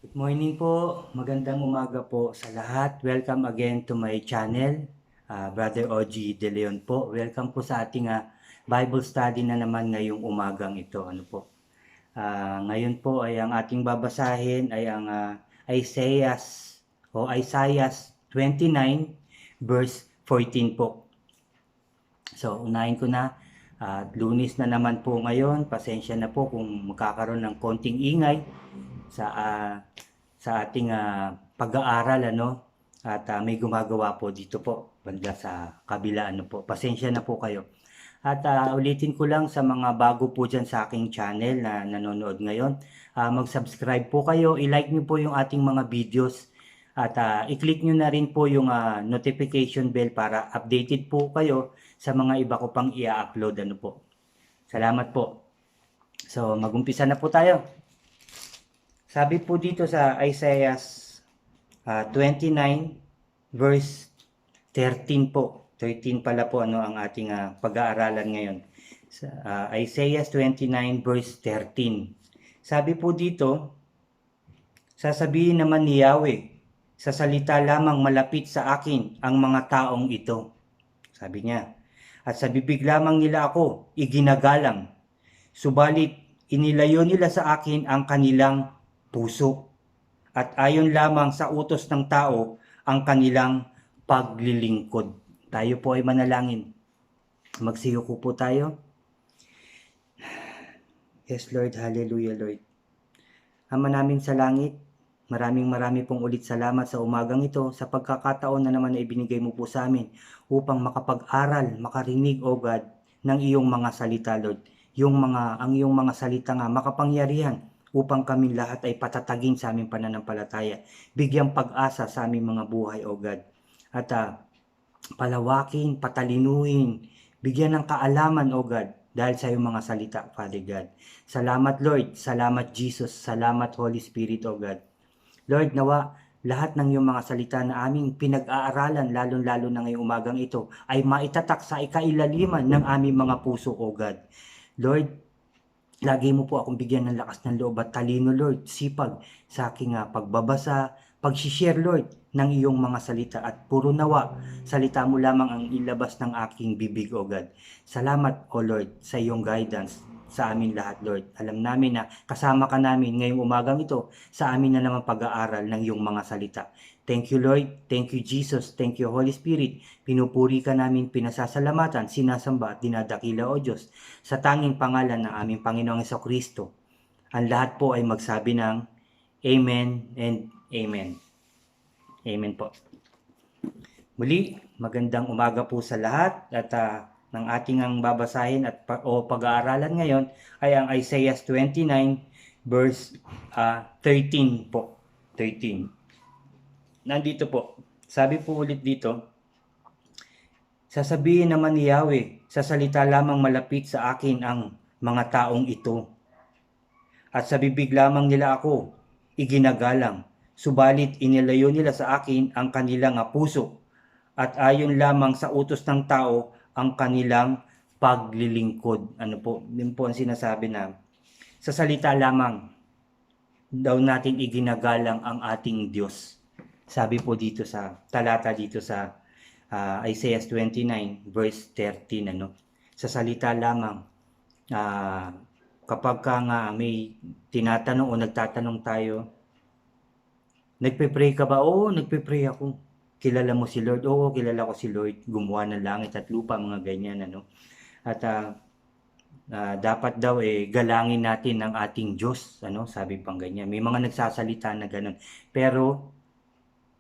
Good morning po, magandang umaga po sa lahat. Welcome again to my channel, Brother OG De Leon po. Welcome po sa ating Bible study na naman ngayong umagang ito. Ngayon po ay ang ating babasahin ay ang Isaiah Isaiah 29 verse 14 po. So, unahin ko na, Lunes na naman po ngayon. Pasensya na po kung magkakaroon ng konting ingay sa sa ating pag-aaral, ano, at may gumagawa po dito po banda sa kabila, ano po. Pasensya na po kayo. At ulitin ko lang sa mga bago po dyan sa aking channel na nanonood ngayon, mag-subscribe po kayo, i-like nyo po yung ating mga videos, at i-click nyo na rin po yung notification bell para updated po kayo sa mga iba ko pang i-upload, ano po. Salamat po. So, magumpisa na po tayo. Sabi po dito sa Isaiah 29 verse 13 po. 13 pala po ano ang ating pag-aaralan ngayon. Sa Isaiah 29 verse 13. Sabi po dito, sasabihin naman ni Yahweh, sa salita lamang malapit sa akin ang mga taong ito. Sabi niya, at sa bibig lamang nila ako iginagalang, subalit inilayo nila sa akin ang kanilang puso, at ayon lamang sa utos ng tao ang kanilang paglilingkod. Tayo po ay manalangin. Magsiyuko po tayo. Yes Lord, hallelujah Lord. Ama namin sa langit, marami pong ulit salamat sa umagang ito sa pagkakataon na naman na ibinigay mo po sa amin upang makapag-aral, makarinig, O God, ng iyong mga salita, Lord. Ang iyong mga salita nga makapangyarihan upang kami lahat ay patatagin sa aming pananampalataya. Bigyang pag-asa sa aming mga buhay, O God. At palawakin, patalinuhin, bigyan ng kaalaman, O God, dahil sa iyong mga salita, Father God. Salamat Lord, salamat Jesus, salamat Holy Spirit, O God. Lord, nawa lahat ng iyong mga salita na aming pinag-aaralan, lalong-lalo na ngayong umagang ito, ay maitatak sa ikailaliman ng aming mga puso, O God. Lord, lagi mo po akong bigyan ng lakas ng loob at talino, Lord, sipag sa aking pagbabasa, pag-share, Lord, ng iyong mga salita, at puro nawa, salita mo lamang ang ilabas ng aking bibig, O God. Salamat, O Lord, sa iyong guidance sa amin lahat, Lord. Alam namin na kasama ka namin ngayong umagang ito sa amin na naman pag-aaral ng iyong mga salita. Thank you, Lord. Thank you, Jesus. Thank you, Holy Spirit. Pinupuri ka namin, pinasasalamatan, sinasamba at dinadakila, O Diyos, sa tanging pangalan ng aming Panginoong Kristo. Ang lahat po ay magsabi ng Amen and Amen. Amen po. Muli, magandang umaga po sa lahat, at ng ating ang babasahin o pag-aaralan ngayon ay ang Isaiah 29 verse 13 po. 13. Nandito po. Sabi po ulit dito, sasabihin naman ni Yahweh, sa salita lamang malapit sa akin ang mga taong ito, at sa bibig lamang nila ako iginagalang, subalit inilayo nila sa akin ang kanilang puso, at ayon lamang sa utos ng tao ang kanilang paglilingkod. Ano po, yun po ang sinasabi na sa salita lamang daw natin iginagalang ang ating Diyos. Sabi po dito sa talata dito sa Isaiah 29 verse 13, ano? Sa salita lamang, kapag ka nga may tinatanong o nagtatanong tayo, nagpe-pray ka ba? Oo, nagpe-pray ako. Kilala mo si Lord? Oo, kilala ko si Lord. Gumawa ng langit at lupa, mga ganyan, ano? At dapat daw galangin natin ang ating Diyos, ano? Sabi pang ganyan. May mga nagsasalita na ganun. Pero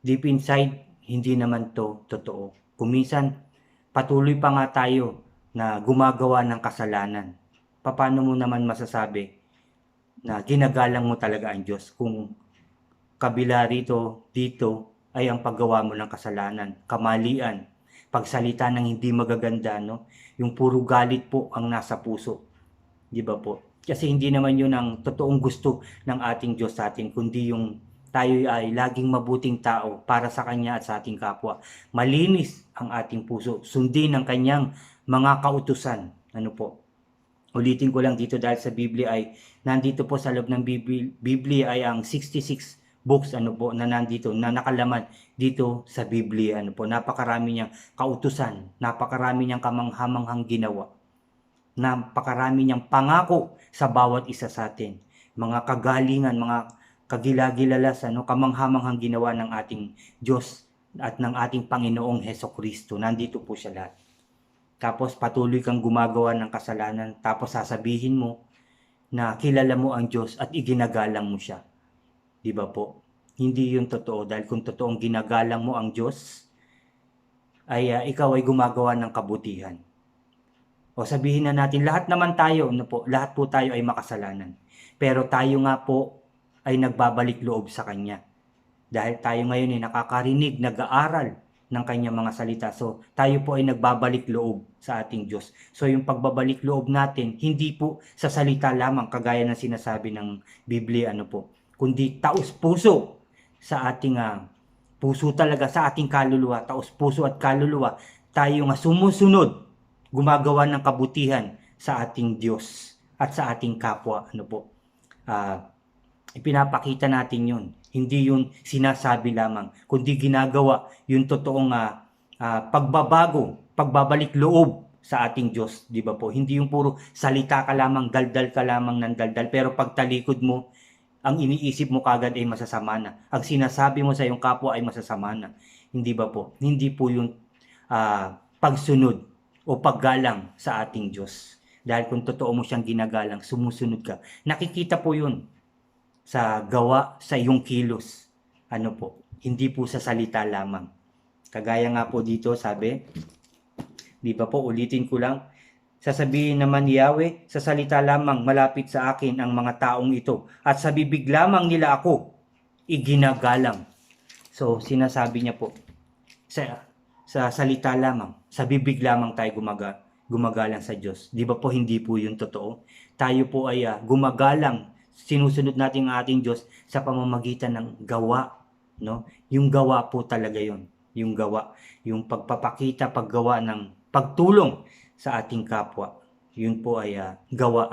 deep inside, hindi naman to totoo. Kuminsan, patuloy pa nga tayo na gumagawa ng kasalanan. Paano mo naman masasabi na ginagalang mo talaga ang Diyos kung kabila dito ay ang paggawa mo ng kasalanan, kamalian, pagsalita ng hindi magaganda, no? Yung puro galit po ang nasa puso. Di ba po? Kasi hindi naman yun ang totoong gusto ng ating Diyos sa atin, kundi yung tayo ay laging mabuting tao para sa Kanya at sa ating kapwa. Malinis ang ating puso, sundin ang Kanyang mga kautusan. Ano po? Ulitin ko lang dito dahil sa Biblia ay, nandito po sa loob ng Biblia ay ang 66 books na nandito, na nakalaman dito sa Biblia. Napakarami niyang kautusan, napakarami niyang kamanghamanghang ginawa, napakarami niyang pangako sa bawat isa sa atin. Mga kagalingan, mga kagilagilalasan, kamanghamanghang ginawa ng ating Diyos at ng ating Panginoong Hesukristo. Nandito po siya lahat. Tapos patuloy kang gumagawa ng kasalanan, tapos sasabihin mo na kilala mo ang Diyos at iginagalang mo siya. Di ba po? Hindi yun totoo, dahil kung totoong ginagalang mo ang Diyos, ay ikaw ay gumagawa ng kabutihan. O sabihin na natin, lahat naman tayo, lahat po tayo ay makasalanan. Pero tayo nga po ay nagbabalik loob sa Kanya. Dahil tayo ngayon ay nakakarinig, nag-aaral ng Kanyang mga salita. So, tayo po ay nagbabalik loob sa ating Diyos. So, yung pagbabalik loob natin, hindi po sa salita lamang, kagaya ng sinasabi ng Biblia, kundi taos puso sa ating puso talaga, sa ating kaluluwa, taos puso at kaluluwa, tayo nga sumusunod, gumagawa ng kabutihan sa ating Diyos at sa ating kapwa. Ipinapakita natin yun. Hindi yun sinasabi lamang, kundi ginagawa yung totoong pagbabago, pagbabalik loob sa ating Diyos, di ba po? Hindi yung puro salita ka lamang, daldal ka lamang ng daldal, pero pagtalikod mo, ang iniisip mo kagad ay masasama na. Ang sinasabi mo sa iyong kapwa ay masasama na. Hindi ba po? Hindi po yung pagsunod o paggalang sa ating Diyos. Dahil kung totoo mo siyang ginagalang, sumusunod ka. Nakikita po yun sa gawa, sa iyong kilos. Hindi po sa salita lamang. Kagaya nga po dito, sabi, di ba po, ulitin ko lang, sasabihin naman ni Yahweh, sa salita lamang malapit sa akin ang mga taong ito, at sa bibig lamang nila ako iginagalang. So, sinasabi niya po, sa salita lamang, sa bibig lamang tayo gumagalang sa Diyos. Di ba po, hindi po yun totoo? Tayo po ay gumagalang, sinusunod natin ang ating Diyos sa pamamagitan ng gawa, Yung gawa po talaga yun. Yung gawa, yung pagpapakita, paggawa ng pagtulong sa ating kapwa. Yun po ay gawa,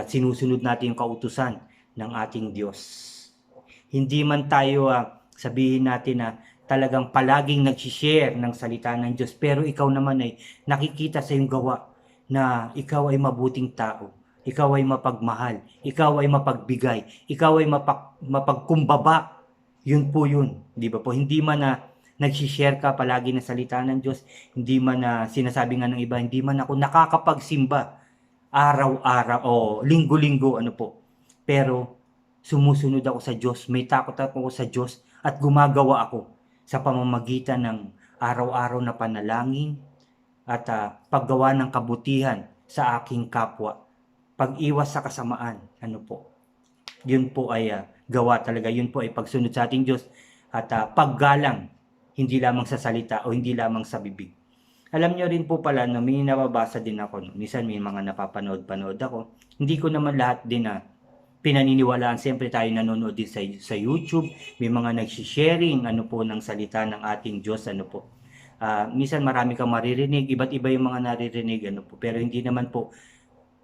sinusunod natin yung kautusan ng ating Diyos. Hindi man tayo sabihin natin na talagang palaging nag-share ng salita ng Diyos, pero ikaw naman ay nakikita sa iyong gawa na ikaw ay mabuting tao. Ikaw ay mapagmahal, ikaw ay mapagbigay, ikaw ay mapagkumbaba. Yun po yun, di ba po? Hindi man nag-share ka palagi ng salita ng Diyos, hindi man sinasabi nga ng iba, hindi man ako nakakapagsimba araw-araw o linggo-linggo, Pero sumusunod ako sa Diyos, may takot ako sa Diyos at gumagawa ako sa pamamagitan ng araw-araw na panalangin at paggawa ng kabutihan sa aking kapwa. Pag-iwas sa kasamaan, yun po ay gawa talaga, yun po ay pagsunod sa ating Diyos at paggalang, hindi lamang sa salita o hindi lamang sa bibig. Alam niyo rin po pala, may nababasa din ako, minsan may mga napapanood ako, hindi ko naman lahat din pinaniniwalaan. Siyempre tayo nanonood din sa YouTube, may mga nagsisharing ng salita ng ating Diyos, minsan marami kang maririnig, iba't iba yung mga naririnig, pero hindi naman po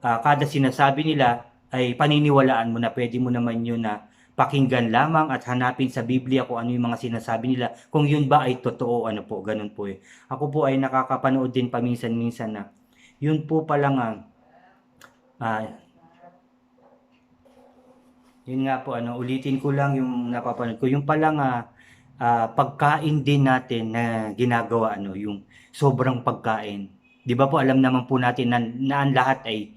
kada sinasabi nila ay paniniwalaan mo na. Pwede mo naman yun na pakinggan lamang at hanapin sa Biblia kung ano yung mga sinasabi nila, kung yun ba ay totoo, ganun po eh. Ako po ay nakakapanood din paminsan-minsan na yun po palang yun nga po, ulitin ko lang yung napapanood ko, yung palang pagkain din natin na ginagawa, yung sobrang pagkain. Di ba po, alam naman po natin na ang lahat ay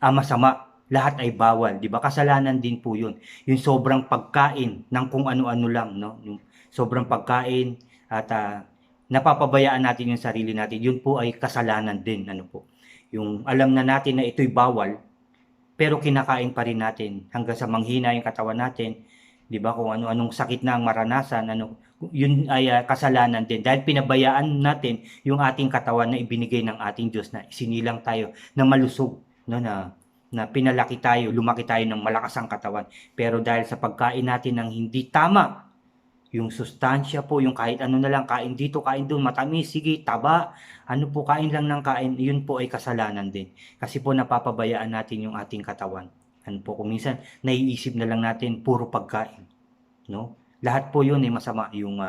masama, lahat ay bawal, di ba? Kasalanan din po yun. Yung sobrang pagkain ng kung ano-ano lang, Yung sobrang pagkain at napapabayaan natin yung sarili natin, yun po ay kasalanan din, Yung alam na natin na ito'y bawal, pero kinakain pa rin natin hanggang sa manghina yung katawan natin, di ba? Kung ano-anong sakit na ang maranasan, yun ay kasalanan din. Dahil pinabayaan natin yung ating katawan na ibinigay ng ating Diyos, na isinilang tayo na malusog, na pinalaki tayo, lumaki tayo ng malakas ang katawan. Pero dahil sa pagkain natin ng hindi tama, yung sustansya po, yung kahit ano na lang, kain dito, kain doon, matamis, sige, taba, kain lang ng kain, yun po ay kasalanan din. Kasi po napapabayaan natin yung ating katawan. Kung minsan, naiisip na lang natin, puro pagkain. no? Lahat po 'yun ay masama, yung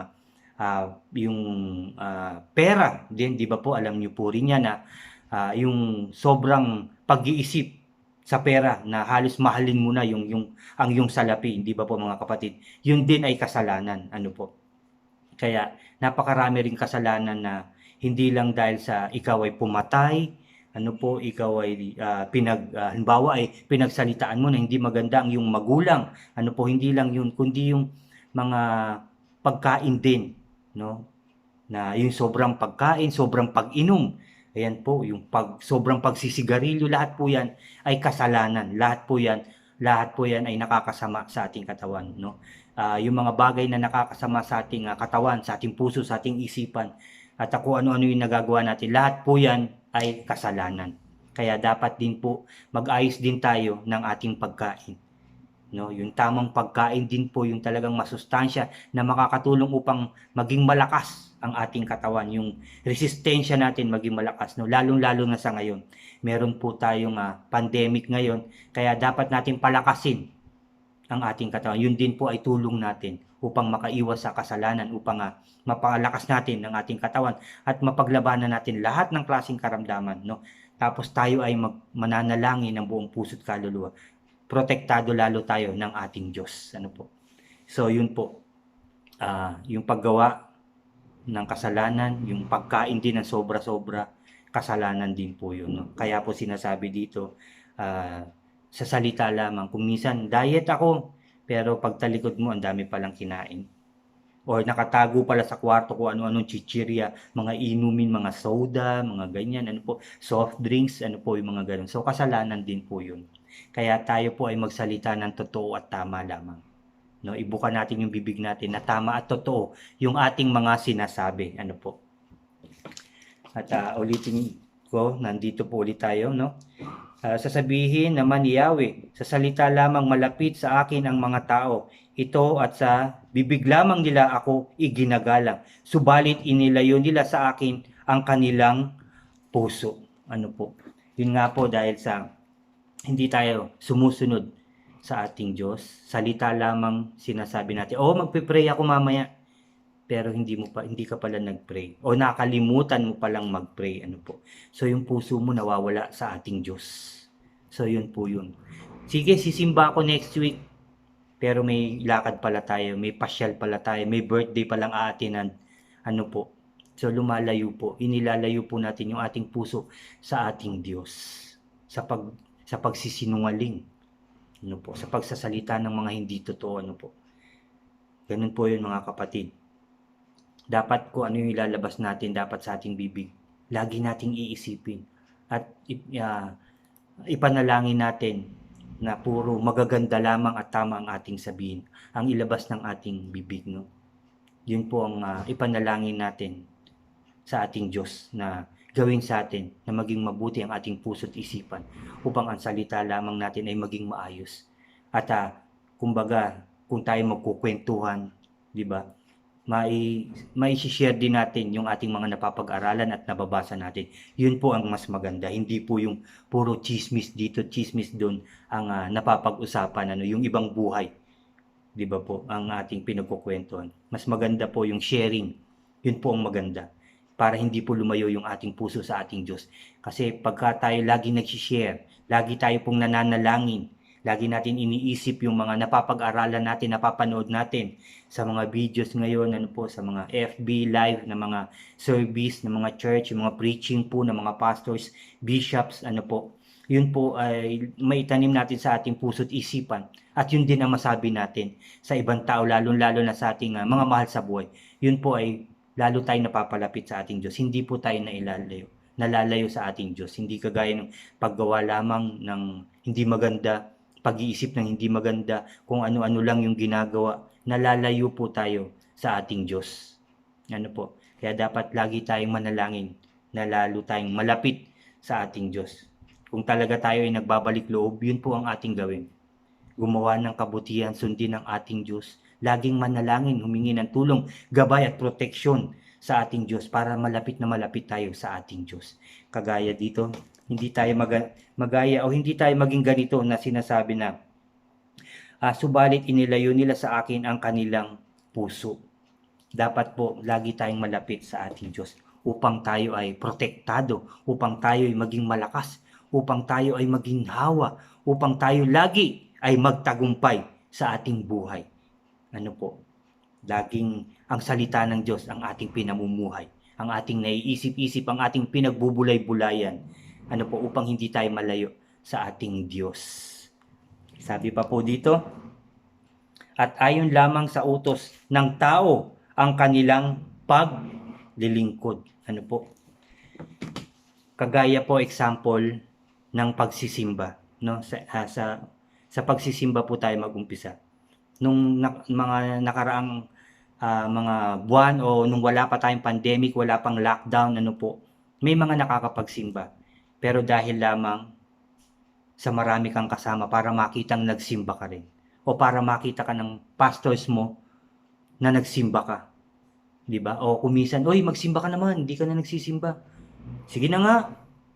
pera din, 'di ba po, alam niyo po rin 'yan na yung sobrang pag-iisip sa pera na halos mahalin mo na ang yung salapi, 'di ba po mga kapatid? Yun din ay kasalanan, ano po. Kaya napakarami ring kasalanan na hindi lang dahil sa ikaw ay pumatay, ano po, ikaw ay halimbawa ay pinagsalitaan mo na hindi maganda ang iyong magulang. Ano po, hindi lang yun, kundi yung mga pagkain din, no? Na yung sobrang pagkain, sobrang pag-inom. Ayan po, yung sobrang pagsisigarilyo, lahat po yan ay kasalanan. Lahat po yan ay nakakasama sa ating katawan, no? Yung mga bagay na nakakasama sa ating katawan, sa ating puso, sa ating isipan, at kung ano-ano yung nagagawa natin, lahat po yan ay kasalanan. Kaya dapat din po mag-ayos din tayo ng ating pagkain. No, yung tamang pagkain din po yung talagang masustansya na makakatulong upang maging malakas ang ating katawan, yung resistensya natin maging malakas, no, lalong-lalo na sa ngayon. Meron po tayong pandemic ngayon, kaya dapat natin palakasin ang ating katawan. Yun din po ay tulong natin upang makaiwas sa kasalanan, upang mapalakas natin ang ating katawan at mapaglabanan natin lahat ng klaseng karamdaman, no. Tapos tayo ay mananalangin ng buong puso't kaluluwa. Protektado lalo tayo ng ating Diyos. Ano po? So, yun po. Yung paggawa ng kasalanan, yung pagkain din ng sobra-sobra, kasalanan din po yun. No? Kaya po sinasabi dito, sa salita lamang, kung minsan, diet ako, pero pagtalikod mo, ang dami palang kinain. Or nakatago pala sa kwarto kung ano-anong chichirya, mga inumin, mga soda, mga ganyan, ano po, soft drinks, ano po, yung mga ganun. So, kasalanan din po yun. Kaya tayo po ay magsalita ng totoo at tama lamang. No, ibuka natin yung bibig natin na tama at totoo yung ating mga sinasabi. Ano po? At ulitin ko, nandito po ulit tayo, no? Sasabihin naman ni Yahweh, sa salita lamang malapit sa akin ang mga tao, ito at sa bibig lamang nila ako iginagalang. Subalit inilayo nila sa akin ang kanilang puso. Ano po? Yun nga po, dahil sa hindi tayo sumusunod sa ating Diyos, salita lamang sinasabi natin, magpe-pray ako mamaya, pero hindi ka pala nag-pray, o nakalimutan mo palang mag-pray, ano po. So yung puso mo nawawala sa ating Diyos. So yun po yun. Sige, sisimba ako next week, pero may lakad pala tayo, may pasyal pala tayo, may birthday palang aatinan, ano po. So lumalayo po, inilalayo po natin yung ating puso sa ating Diyos, sa pagsisinungaling, ano po, sa pagsasalita ng mga hindi totoo, ano po. Ganun po yun mga kapatid. Dapat kung ano yung ilalabas natin, dapat sa ating bibig, lagi nating iisipin at ipanalangin natin na puro magaganda lamang at tama ang ating sabihin, ang ilabas ng ating bibig, no? Yun po ang ipanalangin natin sa ating Diyos na gawin sa atin na maging mabuti ang ating puso't isipan upang ang salita lamang natin ay maging maayos. At kumbaga, kung tayo magkukwentuhan, di ba, mai-share din natin yung ating mga napapag-aralan at nababasa natin. Yun po ang mas maganda. Hindi po yung puro chismis dito, chismis doon ang napapag-usapan, yung ibang buhay. Di ba po, ang ating pinagkukwentuhan. Mas maganda po yung sharing. Yun po ang maganda, para hindi po lumayo yung ating puso sa ating Diyos. Kasi pagka tayo lagi nag-share, lagi tayo pong nananalangin, lagi natin iniisip yung mga napapag-aralan natin, napapanood natin sa mga videos ngayon, ano po, sa mga FB live na mga service, na mga church, yung mga preaching po ng mga pastors, bishops, ano po. Yun po ay maitanim natin sa ating puso't isipan. At yun din ang masabi natin sa ibang tao, lalo-lalo na sa ating mga mahal sa buhay. Yun po ay lalo tayong napapalapit sa ating Diyos. Hindi po tayo nalalayo sa ating Diyos. Hindi kagaya ng paggawa lamang ng hindi maganda, pag-iisip ng hindi maganda, kung ano-ano lang yung ginagawa. Nalalayo po tayo sa ating Diyos. Ano po? Kaya dapat lagi tayong manalangin na lalo tayong malapit sa ating Diyos. Kung talaga tayo ay nagbabalik loob, yun po ang ating gawin. Gumawa ng kabutihan, sundin ang ating Diyos. Laging manalangin, humingi ng tulong, gabay at proteksyon sa ating Diyos para malapit na malapit tayo sa ating Diyos. Kagaya dito, hindi tayo magaya o hindi tayo maging ganito na sinasabi na subalit inilayo nila sa akin ang kanilang puso. Dapat po lagi tayong malapit sa ating Diyos upang tayo ay protektado, upang tayo ay maging malakas, upang tayo ay maging hawa, upang tayo lagi ay magtagumpay sa ating buhay. Ano po? Laging ang salita ng Diyos ang ating pinamumuhay, ang ating naiisip-isip, ang ating pinagbubulay-bulayan. Ano po? Upang hindi tayo malayo sa ating Diyos. Sabi pa po dito, at ayon lamang sa utos ng tao ang kanilang paglilingkod. Ano po? Kagaya po example ng pagsisimba, no? Sa pagsisimba po tayo mag-umpisa. Nung mga nakaraang mga buwan o nung wala pa tayong pandemic, wala pang lockdown, ano po, may mga nakakapagsimba. Pero dahil lamang sa marami kang kasama para makitang nagsimba ka rin. O para makita ka ng pastors mo na nagsimba ka. 'Di ba? O kumisan, oy, magsimba ka naman, hindi ka na nagsisimba. Sige na nga,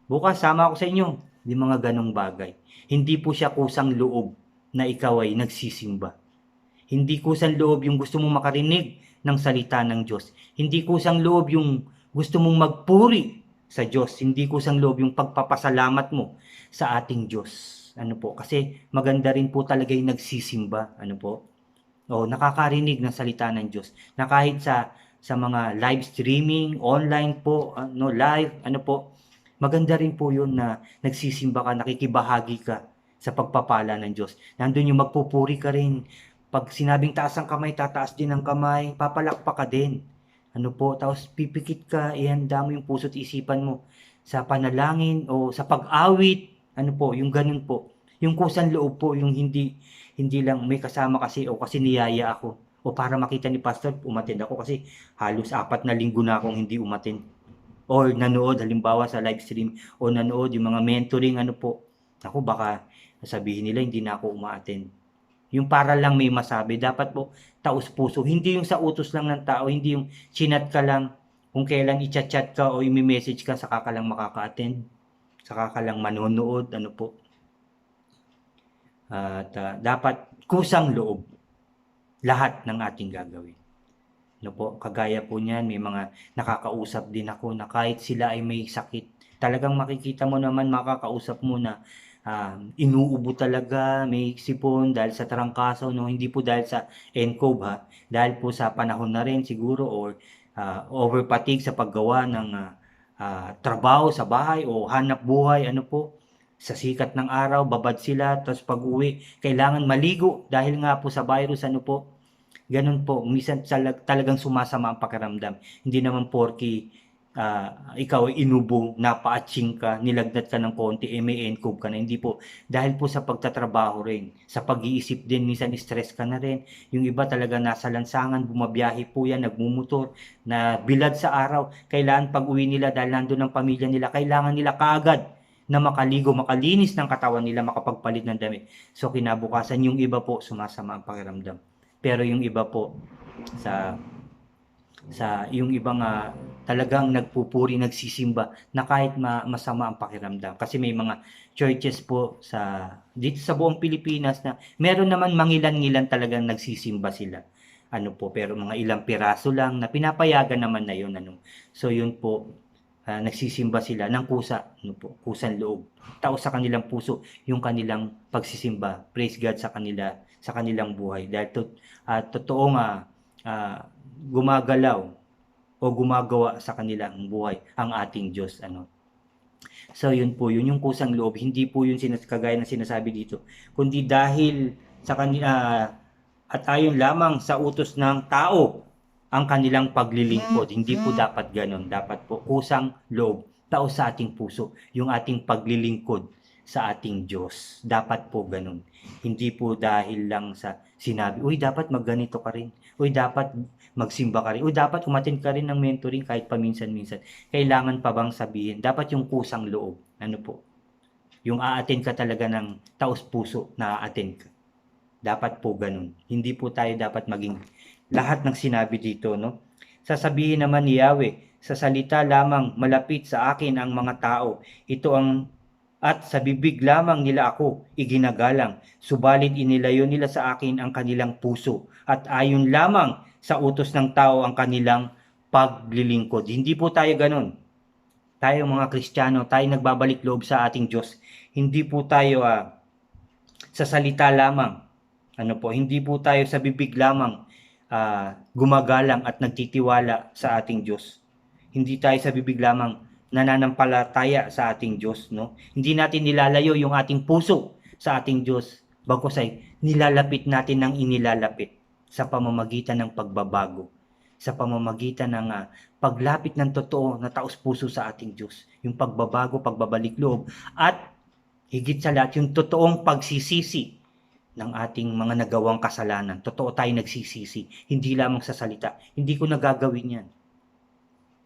bukas sama ako sa inyo. Di mga ganong bagay. Hindi po siya kusang loob na ikaw ay nagsisimba. Hindi kusang loob yung gusto mong makarinig ng salita ng Diyos. Hindi kusang loob yung gusto mong magpuri sa Diyos. Hindi kusang loob yung pagpapasalamat mo sa ating Diyos. Ano po? Kasi maganda rin po talaga yung nagsisimba. Ano po? O nakakarinig ng salita ng Diyos. Na kahit sa mga live streaming, online po, live, ano po, maganda rin po yun na nagsisimba ka, nakikibahagi ka sa pagpapala ng Diyos. Nandun yung magpupuri ka rin. Pag sinabing taas ang kamay, tataas din ang kamay, papalakpak ka din. Ano po, tapos pipikit ka, ihanda mo yung puso't isipan mo sa panalangin o sa pag-awit. Ano po, yung ganun po. Yung kusang loob po, yung hindi lang may kasama kasi o kasi niyaya ako. O para makita ni Pastor, umattend ako kasi halos 4 na linggo na akong hindi umattend. Or nanood, halimbawa sa live stream, o nanood yung mga mentoring, ano po. Ako baka sabihin nila hindi na ako uma-attend. Yung para lang may masabi, dapat po taos puso. Hindi yung sa utos lang ng tao, hindi yung chinat ka lang, kung kailan i-chat ka o i-message ka, saka ka lang makaka-attend, saka ka lang manonood, ano po. At dapat kusang loob lahat ng ating gagawin. No po, kagaya po niyan, may mga nakakausap din ako na kahit sila ay may sakit, talagang makikita mo naman, makakausap mo na inuubo talaga, may sipon dahil sa trangkaso, no? Hindi po dahil sa NCOV ha, dahil po sa panahon na rin siguro or over fatigue sa paggawa ng trabaho sa bahay o hanap buhay, ano po, sa sikat ng araw, babad sila, tapos pag uwi, kailangan maligo dahil nga po sa virus, ano po, ganun po, minsan talagang sumasama ang pakiramdam. Hindi naman porki ikaw ay inubo, napaatsing ka, nilagnat ka ng konti, may NCOV ka na. Hindi po. Dahil po sa pagtatrabaho rin, sa pag-iisip din, minsan stress ka na rin. Yung iba talaga nasa lansangan, bumabiyahe po yan, nagmumotor, na bilad sa araw. Kailangan pag uwi nila dahil nandun ang pamilya nila, kailangan nila kaagad na makaligo, makalinis ng katawan nila, makapagpalit ng damit. So kinabukasan, yung iba po sumasama ang pakiramdam. Pero yung iba po sa yung ibang talagang nagpupuri, nagsisimba na kahit masama ang pakiramdam. Kasi may mga churches po dito sa buong Pilipinas na meron naman mangilan-ngilan talagang nagsisimba sila. Ano po, pero mga ilang piraso lang na pinapayagan naman na yun. Ano. So yun po, nagsisimba sila ng kusa, ano po, kusang loob. Tao sa kanilang puso yung kanilang pagsisimba. Praise God sa kanilang buhay. Dahil totoong gumagalaw o gumagawa sa kanilang buhay ang ating Diyos. Ano. So yun po, yun yung kusang loob. Hindi po yun kagaya ng sinasabi dito. Kundi dahil sa at ayon lamang sa utos ng tao ang kanilang paglilingkod. Hindi po dapat ganon. Dapat po kusang loob. Tao sa ating puso. Yung ating paglilingkod sa ating Diyos. Dapat po ganon. Hindi po dahil lang sa sinabi, uy, dapat magganito ka rin. Uy, dapat magsimba ka rin. Uy, dapat umattend ka rin ng mentoring kahit paminsan-minsan. Kailangan pa bang sabihin? Dapat yung kusang loob. Ano po? Yung a-attend ka talaga ng taos puso na a-attend ka. Dapat po ganun. Hindi po tayo dapat maging lahat ng sinabi dito, no? Sasabihin naman ni Yahweh, sa salita lamang malapit sa akin ang mga tao. Ito ang at sa bibig lamang nila ako iginagalang, subalit inilayo nila sa akin ang kanilang puso, at ayon lamang sa utos ng tao ang kanilang paglilingkod. Hindi po tayo ganun. Tayo mga Kristiyano, tayo nagbabalik loob sa ating Diyos. Hindi po tayo sa salita lamang. Hindi po tayo sa bibig lamang gumagalang at nagtitiwala sa ating Diyos. Hindi tayo sa bibig lamang nananampalataya sa ating Diyos, no? Hindi natin nilalayo yung ating puso sa ating Diyos, bagkus ay nilalapit natin ng inilalapit sa pamamagitan ng pagbabago, sa pamamagitan ng paglapit ng totoo na taos-puso sa ating Diyos, yung pagbabago, pagbabalik loob, at higit sa lahat yung totoong pagsisisi ng ating mga nagawang kasalanan. Totoo tayo nagsisisi, hindi lamang sa salita. Hindi ko nagagawin yan.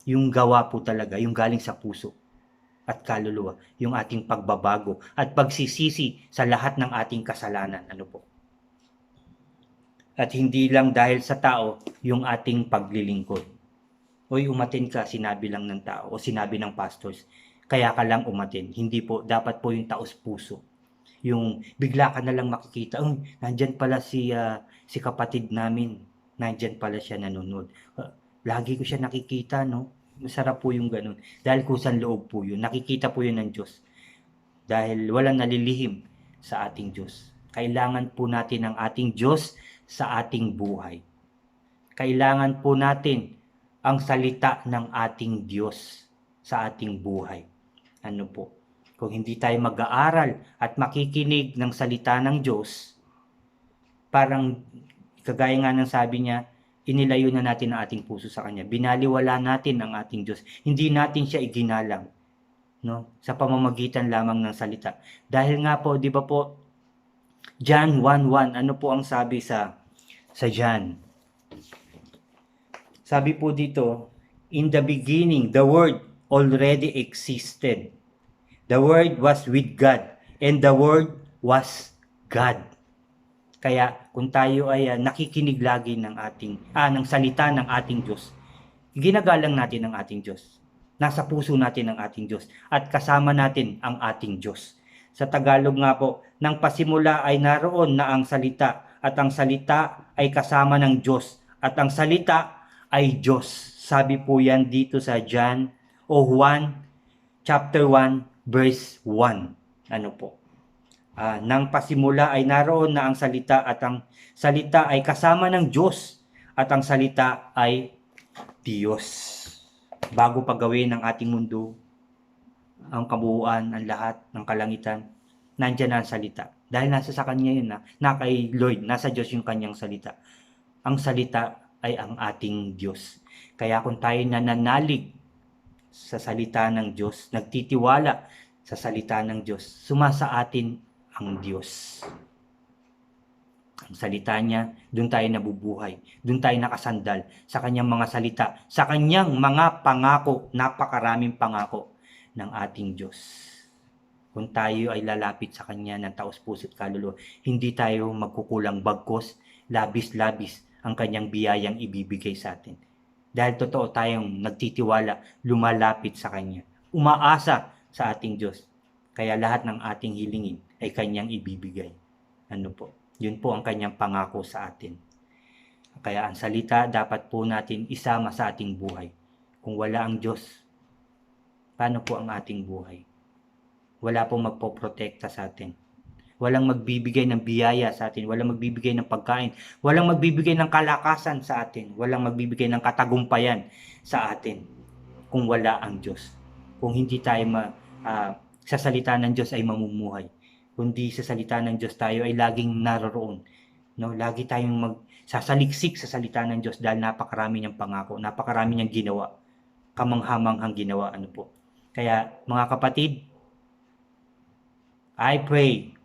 Yung gawa po talaga, yung galing sa puso at kaluluwa, yung ating pagbabago at pagsisisi sa lahat ng ating kasalanan. At hindi lang dahil sa tao, yung ating paglilingkod. Oy, umatin ka, sinabi lang ng tao o sinabi ng pastors, kaya ka lang umatin. Hindi po, dapat po yung taos puso. Yung bigla ka na lang makikita, nandyan pala si kapatid namin, nandyan pala siya nanonood. Lagi ko siya nakikita, no? Masarap po yung ganun. Dahil kusang loob po yun. Nakikita po yun ng Diyos. Dahil walang nalilihim sa ating Diyos. Kailangan po natin ang ating Diyos sa ating buhay. Kailangan po natin ang salita ng ating Diyos sa ating buhay. Kung hindi tayo mag-aaral at makikinig ng salita ng Diyos, parang kagaya nga ng sabi niya, inilayo na natin ang ating puso sa Kanya. Binaliwala natin ang ating Diyos. Hindi natin siya iginalang, no? Sa pamamagitan lamang ng salita. Dahil nga po, di ba po, John 1:1, ano po ang sabi sa John? Sabi po dito, in the beginning, the Word already existed. The Word was with God, and the Word was God. Kaya kung tayo ay nakikinig lagi ng salita ng ating Diyos, ginagalang natin ang ating Diyos. Nasa puso natin ang ating Diyos at kasama natin ang ating Diyos. Sa Tagalog nga po, nang pasimula ay naroon na ang salita at ang salita ay kasama ng Diyos at ang salita ay Diyos. Sabi po yan dito sa John o Juan chapter 1 verse 1. Nang pasimula ay naroon na ang salita at ang salita ay kasama ng Diyos at ang salita ay Diyos. Bago pagawin ng ating mundo, ang kabuuan, ang lahat ng kalangitan, nandiyan na ang salita. Dahil nasa sa Kanya yun na kay Lord, nasa Diyos yung Kanyang salita. Ang salita ay ang ating Diyos. Kaya kung tayo nananalig sa salita ng Diyos, nagtitiwala sa salita ng Diyos, sumasa atin ang Diyos. Ang salita niya, doon tayo nabubuhay. Doon tayo nakasandal sa kanyang mga salita, sa kanyang mga pangako, napakaraming pangako ng ating Diyos. Kung tayo ay lalapit sa kanya ng taos-puso't kaluluwa, hindi tayo magkukulang, bagkus, labis-labis ang kanyang biyayang ibibigay sa atin. Dahil totoo tayong nagtitiwala, lumalapit sa kanya, umaasa sa ating Diyos. Kaya lahat ng ating hilingin ay kanyang ibibigay. Yun po ang kanyang pangako sa atin. Kaya ang salita dapat po natin isama sa ating buhay. Kung wala ang Diyos, paano po ang ating buhay? Wala pong magpoprotekta sa atin. Walang magbibigay ng biyaya sa atin. Walang magbibigay ng pagkain. Walang magbibigay ng kalakasan sa atin. Walang magbibigay ng katagumpayan sa atin kung wala ang Diyos. Kung hindi tayo sa salita ng Diyos ay mamumuhay. Kundi sa salita ng Diyos tayo ay laging naroroon. Lagi tayong magsasaliksik sa salita ng Diyos dahil napakarami niyang pangako, napakarami niyang ginawa, kamanghamanghang ginawa. Kaya mga kapatid, I pray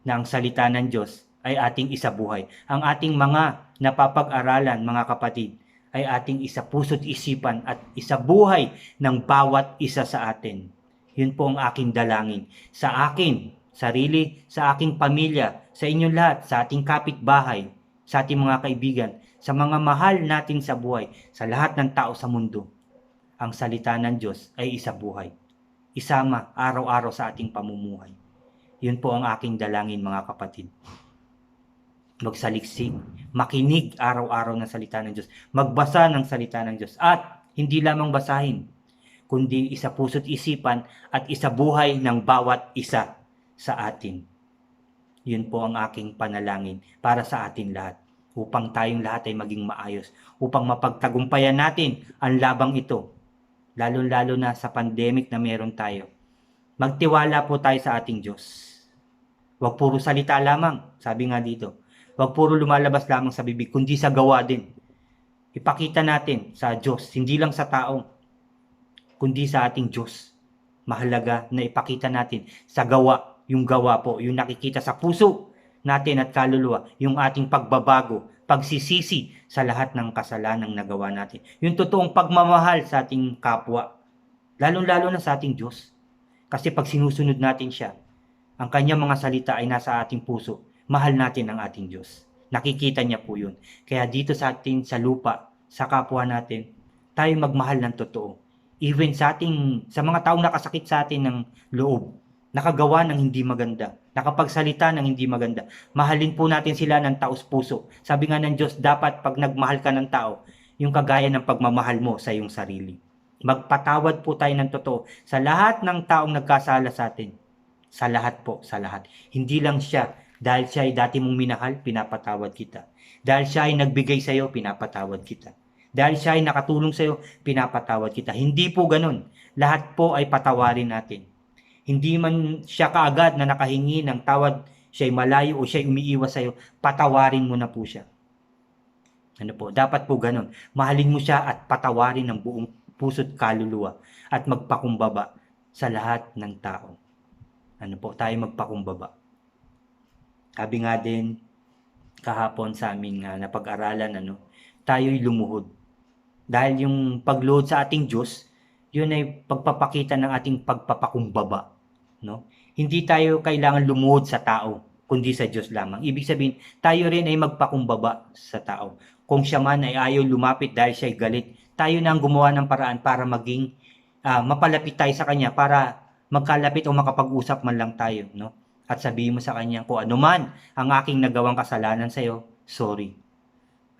na ang salita ng Diyos ay ating isabuhay. Ang ating mga napapag-aralan, mga kapatid, ay ating isapuso't isipan at isabuhay ng bawat isa sa atin. Yun po ang aking dalangin. Sa akin, sarili, sa aking pamilya, sa inyong lahat, sa ating kapitbahay, sa ating mga kaibigan, sa mga mahal natin sa buhay, sa lahat ng tao sa mundo. Ang salita ng Diyos ay isabuhay. isama araw-araw sa ating pamumuhay. Yun po ang aking dalangin, mga kapatid. Magsaliksik, makinig araw-araw ng salita ng Diyos, magbasa ng salita ng Diyos, at hindi lamang basahin, kundi isa puso't isipan at isa buhay ng bawat isa sa atin. Yun po ang aking panalangin para sa atin lahat, upang tayong lahat ay maging maayos, upang mapagtagumpayan natin ang labang ito, lalo-lalo na sa pandemic na meron tayo. Magtiwala po tayo sa ating Diyos. Huwag puro salita lamang, sabi nga dito. Huwag puro lumalabas lamang sa bibig, kundi sa gawa din. Ipakita natin sa Diyos, hindi lang sa tao, kundi sa ating Diyos. Mahalaga na ipakita natin sa gawa, yung gawa po, yung nakikita sa puso natin at kaluluwa, yung ating pagbabago, pagsisisi sa lahat ng kasalanang nagawa natin. Yung totoong pagmamahal sa ating kapwa, lalong-lalo na sa ating Diyos. Kasi pag sinusunod natin siya, ang kanyang mga salita ay nasa ating puso, mahal natin ang ating Diyos. Nakikita niya po yun. Kaya dito sa atin, sa lupa, sa kapwa natin, tayo magmahal ng totoo. Even sa mga taong nakasakit sa atin ng loob, nakagawa ng hindi maganda, nakapagsalita ng hindi maganda, mahalin po natin sila ng taos puso. Sabi nga ng Diyos, dapat pag nagmahal ka ng tao, yung kagaya ng pagmamahal mo sa iyong sarili. Magpatawad po tayo ng totoo sa lahat ng taong nagkasala sa atin. Sa lahat po, sa lahat. Hindi lang siya, dahil siya ay dati mong minahal, pinapatawad kita. Dahil siya ay nagbigay sa iyo, pinapatawad kita. Dahil siya ay nakatulong sa iyo, pinapatawad kita. Hindi po ganun. Lahat po ay patawarin natin. Hindi man siya kaagad na nakahingi ng tawad, siya ay malayo o siya ay umiiwas sa iyo, patawarin mo na po siya. Ano po, dapat po ganun. Mahalin mo siya at patawarin ng buong puso't kaluluwa at magpakumbaba sa lahat ng tao. Ano po, tayo magpakumbaba. Sabi nga din kahapon sa aming napag-aralan, tayo'y lumuhod. Dahil yung pagluhod sa ating Diyos, yun ay pagpapakita ng ating pagpapakumbaba. No? Hindi tayo kailangan lumuhod sa tao, kundi sa Diyos lamang. Ibig sabihin, tayo rin ay magpakumbaba sa tao. Kung siya man ay ayaw lumapit dahil siya ay galit, tayo na ang gumawa ng paraan para maging mapalapit tayo sa Kanya, para magkalapit o makapag-usap man lang tayo, no? At sabihin mo sa Kanya, kung anuman ang aking nagawang kasalanan sa iyo, sorry.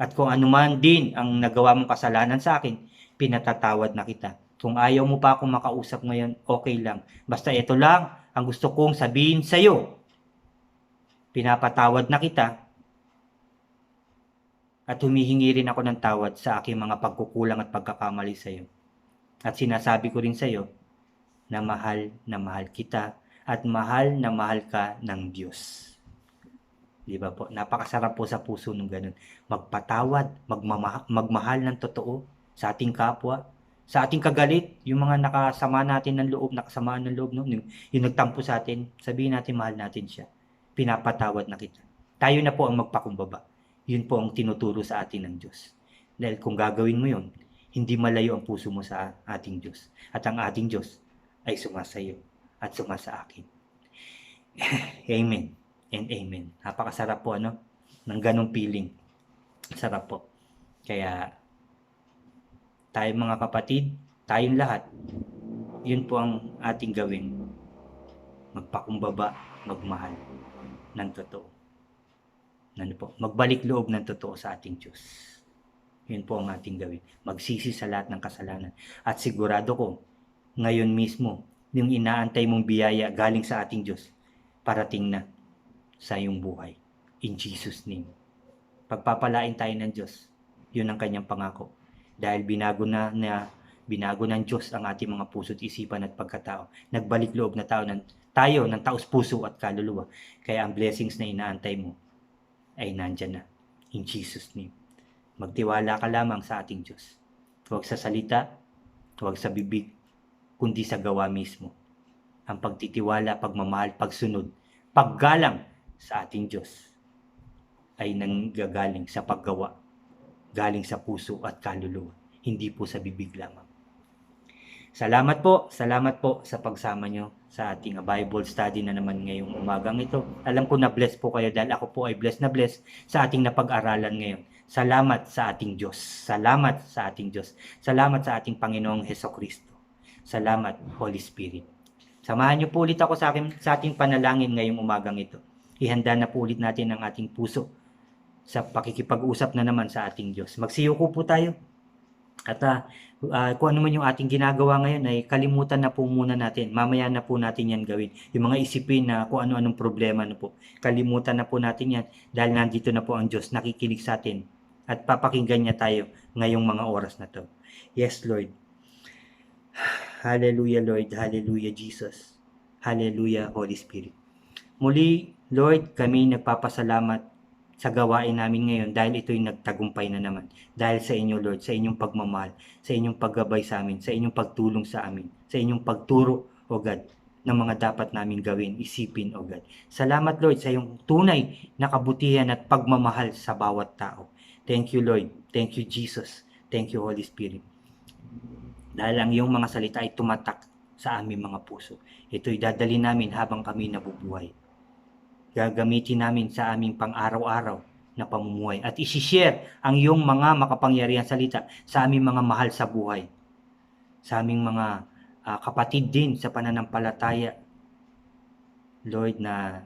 At kung anuman din ang nagawa mong kasalanan sa akin, pinatatawad na kita. Kung ayaw mo pa akong makausap ngayon, okay lang. Basta ito lang ang gusto kong sabihin sa iyo. Pinapatawad na kita. At humihingi rin ako ng tawad sa aking mga pagkukulang at pagkakamali sa iyo. At sinasabi ko rin sa iyo, na mahal kita at mahal na mahal ka ng Diyos. Di ba po? Napakasarap po sa puso nung ganun. Magpatawad, magmahal ng totoo sa ating kapwa, sa ating kagalit, yung mga nakasama natin ng loob, nakasamaan ng loob, no? Yung nagtampo sa atin, sabihin natin mahal natin siya. Pinapatawad na kita. Tayo na po ang magpakumbaba. Yun po ang tinuturo sa atin ng Diyos. Dahil kung gagawin mo yun, hindi malayo ang puso mo sa ating Diyos. At ang ating Diyos ay sumasayo at sumasa akin. Amen and amen. Napakasarap po ng ganong feeling. Sarap po. Kaya tayo mga kapatid, tayong lahat, yun po ang ating gawin. Magpakumbaba, magmahal ng totoo. Magbalik loob ng totoo sa ating Diyos. Yun po ang ating gawin. Magsisi sa lahat ng kasalanan. At sigurado ko, ngayon mismo, yung inaantay mong biyaya galing sa ating Diyos, parating na sa iyong buhay. In Jesus' name. Pagpapalain tayo ng Diyos. Yun ang kanyang pangako. Dahil binago ng Diyos ang ating mga puso't isipan at pagkatao. Nagbalik loob na tayo ng taos puso at kaluluwa. Kaya ang blessings na inaantay mo ay nandyan na. In Jesus' name. Magtiwala ka lamang sa ating Diyos. Huwag sa salita, huwag sa bibig, kundi sa gawa mismo. Ang pagtitiwala, pagmamahal, pagsunod, paggalang sa ating Diyos ay nanggagaling sa paggawa, galing sa puso at kaluluwa, hindi po sa bibig lamang. Salamat po sa pagsama nyo sa ating Bible study na naman ngayong umagang ito. Alam ko na bless po kayo dahil ako po ay bless na bless sa ating napag-aralan ngayon. Salamat sa ating Diyos. Salamat sa ating Diyos. Salamat sa ating Panginoong Hesukristo. Salamat, Holy Spirit. Samahan niyo po ulit ako sa ating panalangin ngayong umagang ito. Ihanda na po ulit natin ang ating puso sa pakikipag-usap na naman sa ating Diyos. Magsiyuko po tayo. At kung ano man yung ating ginagawa ngayon ay kalimutan na po muna natin. Mamaya na po natin yan gawin. Yung mga isipin na kung ano-anong problema na po. Kalimutan na po natin yan dahil nandito na po ang Diyos nakikinig sa atin at papakinggan niya tayo ngayong mga oras na to. Yes, Lord. Hallelujah, Lord. Hallelujah, Jesus. Hallelujah, Holy Spirit. Muli, Lord, kami nagpapasalamat sa gawain namin ngayon dahil ito'y nagtagumpay na naman. Dahil sa inyo, Lord, sa inyong pagmamahal, sa inyong paggabay sa amin, sa inyong pagtulong sa amin, sa inyong pagturo, O God, ng mga dapat namin gawin, isipin, O God. Salamat, Lord, sa iyong tunay na kabutihan at pagmamahal sa bawat tao. Thank you, Lord. Thank you, Jesus. Thank you, Holy Spirit. Dahil ang iyong mga salita ay tumatak sa aming mga puso. Ito'y dadali namin habang kami nabubuhay. Gagamitin namin sa aming pang-araw-araw na pamumuhay at isi-share ang iyong mga makapangyarihang salita sa aming mga mahal sa buhay, sa aming mga kapatid din sa pananampalataya, Lord, na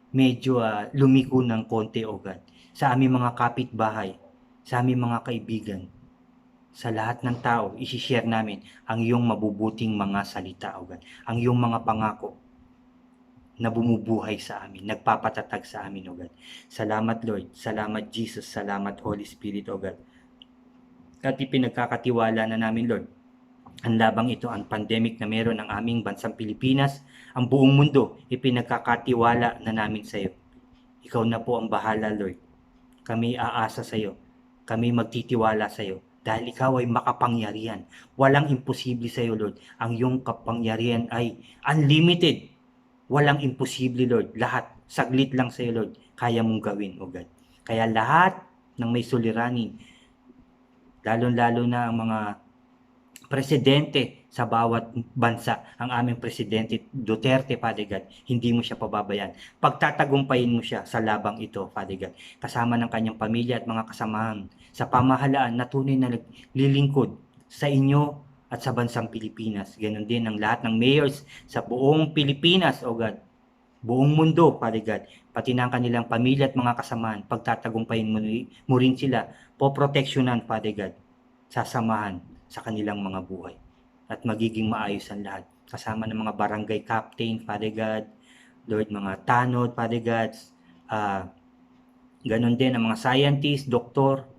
medyo lumiko ng konti, O God, sa aming mga kapitbahay, sa aming mga kaibigan, sa lahat ng tao, isi-share namin ang iyong mabubuting mga salita, O God, ang iyong mga pangako na bumubuhay sa amin, nagpapatatag sa amin, O God. Salamat, Lord. Salamat, Jesus. Salamat, Holy Spirit, O God. At ipinagkakatiwala na namin, Lord, ang labang ito, ang pandemic na meron ng aming bansang Pilipinas, ang buong mundo, ipinagkakatiwala na namin sa iyo. Ikaw na po ang bahala, Lord. Kami aasa sa iyo. Kami magtitiwala sa iyo. Dahil ikaw ay makapangyarihan. Walang imposible sa iyo, Lord. Ang iyong kapangyarihan ay unlimited. Walang imposible, Lord. Lahat. Saglit lang sa iyo, Lord. Kaya mong gawin, O God. Kaya lahat ng may suliranin, lalo-lalo na ang mga presidente sa bawat bansa, ang aming presidente Duterte, Father God, hindi mo siya pababayaan. Pagtatagumpayin mo siya sa labang ito, Father God, kasama ng kanyang pamilya at mga kasamahan sa pamahalaan na tunay na naglilingkod sa inyo at sa bansang Pilipinas. Ganon din ang lahat ng mayors sa buong Pilipinas, O God, buong mundo, Father God, pati ng kanilang pamilya at mga kasamahan, pagtatagumpayin mo rin sila, poproteksyonan, Father God, sasamahan sa kanilang mga buhay at magiging maayos ang lahat. Kasama ng mga barangay captain, Father God, Lord, mga tanod, Father God, ganon din ang mga scientist, doktor,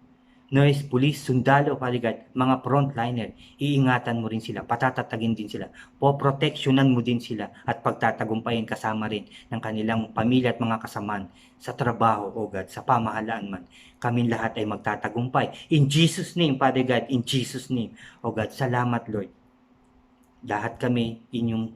nurse, police, sundalo, Father God, mga frontliner, iingatan mo rin sila, patatatagin din sila, poproteksyonan mo din sila at pagtatagumpayin kasama rin ng kanilang pamilya at mga kasamaan sa trabaho, O God, sa pamahalaan man. Kaming lahat ay magtatagumpay. In Jesus' name, Father God, in Jesus' name, O God, salamat, Lord. Lahat kami inyong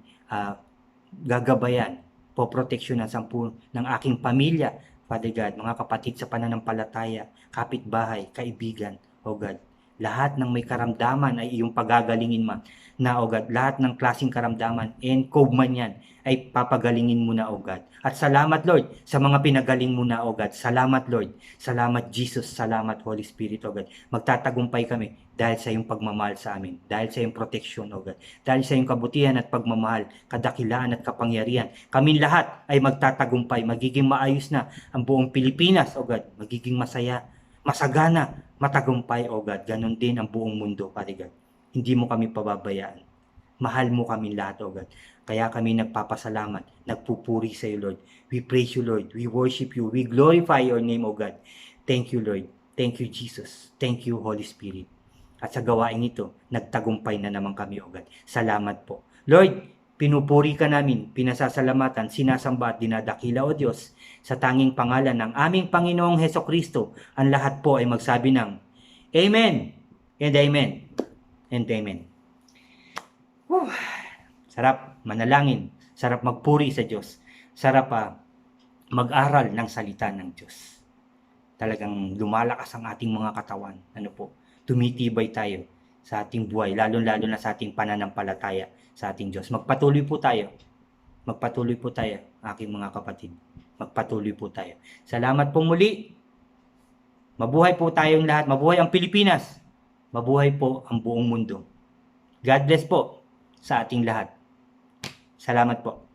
gagabayan, poproteksyonan ng aking pamilya, Father God, mga kapatid sa pananampalataya, kapitbahay, kaibigan, O God. Lahat ng may karamdaman ay iyong pagagalingin man na, O God. Lahat ng klaseng karamdaman, NCOV man yan, ay papagalingin mo na, O God. At salamat, Lord, sa mga pinagaling mo na, O God. Salamat, Lord. Salamat, Jesus. Salamat, Holy Spirit, O God. Magtatagumpay kami dahil sa iyong pagmamahal sa amin, dahil sa iyong proteksyon, O God. Dahil sa iyong kabutihan at pagmamahal, kadakilaan at kapangyarihan. Kaming lahat ay magtatagumpay, magiging maayos na ang buong Pilipinas, O God. Magiging masaya, masagana, matagumpay, O God. Ganon din ang buong mundo, Father God. Hindi mo kami pababayaan. Mahal mo kami lahat, O God. Kaya kami nagpapasalamat, nagpupuri sa iyo, Lord. We praise you, Lord. We worship you. We glorify your name, O God. Thank you, Lord. Thank you, Jesus. Thank you, Holy Spirit. At sa gawain ito, nagtagumpay na naman kami, O God. Salamat po. Lord, pinupuri ka namin, pinasasalamatan, sinasamba at dinadakila, O Diyos, sa tanging pangalan ng aming Panginoong Hesukristo. Ang lahat po ay magsabi ng Amen and Amen and Amen. Whew. Sarap manalangin, sarap magpuri sa Diyos, sarap mag-aral ng salita ng Diyos. Talagang lumalakas ang ating mga katawan. Ano po? Tumitibay tayo sa ating buhay, lalo-lalo na sa ating pananampalataya sa ating Diyos. Magpatuloy po tayo, aking mga kapatid. Magpatuloy po tayo. Salamat po muli. Mabuhay po tayong lahat. Mabuhay ang Pilipinas. Mabuhay po ang buong mundo. God bless po sa ating lahat. Salamat po.